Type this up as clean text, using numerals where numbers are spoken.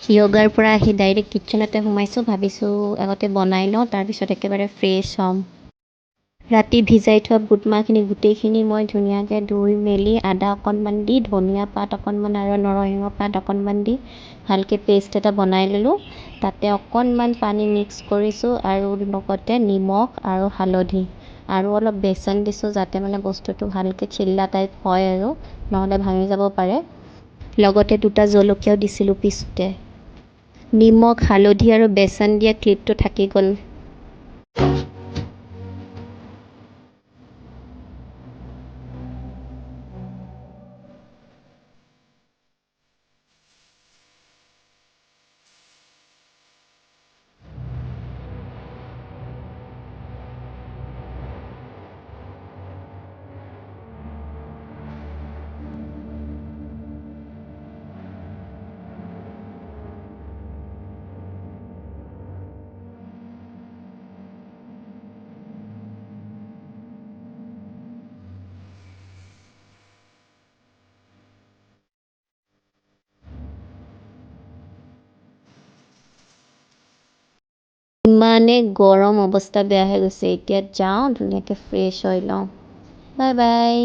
য়োগাৰ পৰা আহি ডাইৰেক্ট কিটচেনতে সোমাইছোঁ, ভাবিছোঁ আগতে বনাই লওঁ, তাৰপিছত একেবাৰে ফ্ৰেছ হ'ম। ৰাতি ভিজাই থোৱা বুট মাহখিনি গোটেইখিনি মই ধুনীয়াকৈ ধুই মেলি আদা অকণমান দি, ধনিয়া পাত অকণমান আৰু নৰসিংহ পাত অকণমান দি ভালকৈ পেষ্ট এটা বনাই ল'লোঁ। তাতে অকণমান পানী মিক্স কৰিছোঁ আৰু লগতে নিমখ আৰু হালধি আৰু অলপ বেচন দিছোঁ, যাতে মানে বস্তুটো ভালকৈ চিল্লা টাইপ হয় আৰু নহ'লে ভাঙি যাব পাৰে। লগতে 2টা জলকীয়াও দিছিলোঁ পিছোতে। নিমখ, হালধি আৰু বেচন দিয়া ক্লিপটো থাকি গ'ল। ইমানে গৰম, অৱস্থা বেয়া হৈ গৈছে। এতিয়া যাওঁ ধুনীয়াকৈ ফ্ৰেছ হৈ লওঁ। Bye bye.